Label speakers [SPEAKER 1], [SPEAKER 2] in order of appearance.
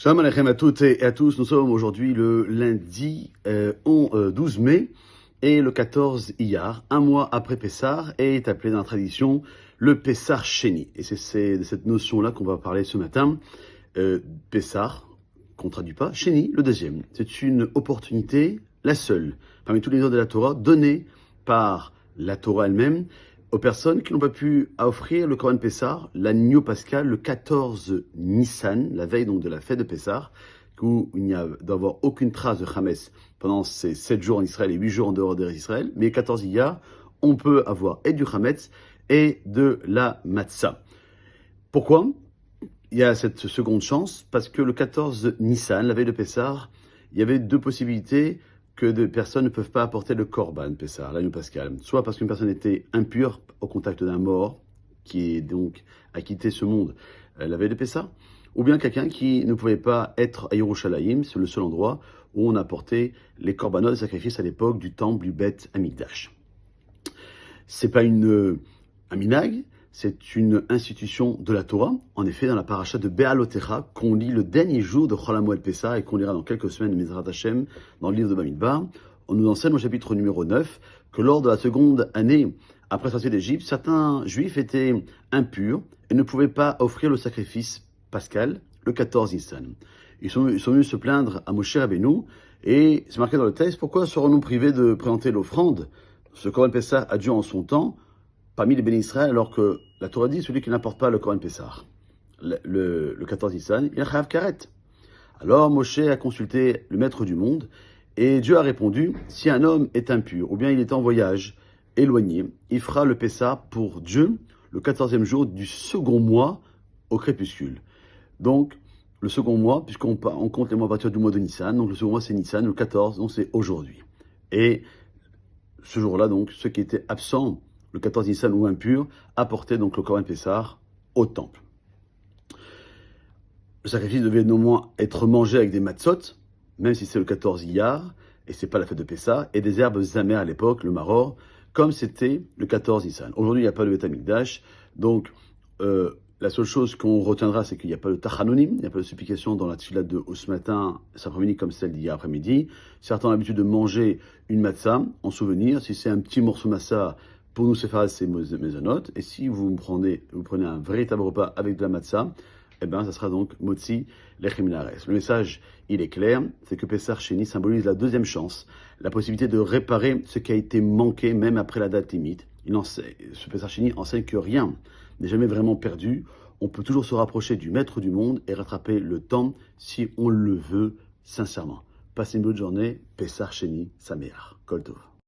[SPEAKER 1] Shalom Aleichem à toutes et à tous. Nous sommes aujourd'hui le lundi 12 mai et le 14 Iyar, un mois après Pessah, est appelé dans la tradition le Pessah Sheni. Et c'est de cette notion-là qu'on va parler ce matin. Pessah, qu'on traduit pas, Sheni, le deuxième. C'est une opportunité, la seule, parmi tous les ordres de la Torah, donnée par la Torah elle-même, aux personnes qui n'ont pas pu offrir le Korban Pessah, l'agneau pascal, le 14 Nissan, la veille donc de la fête de Pessah, où il n'y a d'avoir aucune trace de Chametz pendant ces 7 jours en Israël et 8 jours en dehors d'Israël. Mais 14 Iyar, on peut avoir et du Chametz et de la Matzah. Pourquoi il y a cette seconde chance? Parce que le 14 Nissan, la veille de Pessah, il y avait deux possibilités que des personnes ne peuvent pas apporter le Korban Pessah, l'agneau pascal. Soit parce qu'une personne était impure au contact d'un mort, qui est donc a quitté ce monde la veille de Pessah, ou bien quelqu'un qui ne pouvait pas être à Yerushalayim, c'est le seul endroit où on apportait les korbanot, les sacrifices à l'époque du temple du Beth Amikdash. C'est pas un minag, c'est une institution de la Torah. En effet, dans la paracha de Be'alotecha, qu'on lit le dernier jour de Chol HaMoed Pessah et qu'on lira dans quelques semaines, Mizrat Hashem, dans le livre de Bamidbar, on nous enseigne au chapitre numéro 9 que lors de la seconde année après sortie d'Égypte, certains juifs étaient impurs et ne pouvaient pas offrir le sacrifice pascal, le 14 Nissan. Ils sont venus se plaindre à Moshe Rabbeinu et c'est marqué dans le texte, pourquoi serons-nous privés de présenter l'offrande? Ce Korban Pessah a Dieu en son temps, parmi les bénis Israël, alors que la Torah dit celui qui n'apporte pas le Korban Pessah, le 14 Nissan, il a chayav karet. Alors Moshe a consulté le maître du monde et Dieu a répondu, si un homme est impur ou bien il est en voyage, éloigné, il fera le Pessah pour Dieu le 14e jour du second mois au crépuscule. Donc, le second mois, puisqu'on compte les mois à partir du mois de Nissan, donc le second mois c'est Nissan, le 14, donc c'est aujourd'hui. Et ce jour-là, donc, ceux qui étaient absents, le 14 Nissan ou impurs, apportaient donc le Korban Pessah au temple. Le sacrifice devait néanmoins être mangé avec des matzot, même si c'est le 14 Iyar, et c'est pas la fête de Pessah, et des herbes amères à l'époque, le maror, comme c'était le 14 Nissan. Aujourd'hui, il n'y a pas le Beth Amikdash, donc la seule chose qu'on retiendra, c'est qu'il n'y a pas de tachanonim, il n'y a pas de supplication dans la tefila de ce matin, cet après-midi, comme celle d'hier après-midi. Certains ont l'habitude de manger une matzah en souvenir. Si c'est un petit morceau de matzah, pour nous, c'est mezonot. Et si vous prenez un véritable repas avec de la matzah, eh bien, ça sera donc motzi lechem minares. Le message, il est clair, c'est que Pessah Sheni symbolise la deuxième chance, la possibilité de réparer ce qui a été manqué même après la date limite. Ce Pessah Sheni enseigne que rien n'est jamais vraiment perdu. On peut toujours se rapprocher du maître du monde et rattraper le temps si on le veut sincèrement. Passez une bonne journée. Pessah Sheni Sameach. Kol Tov.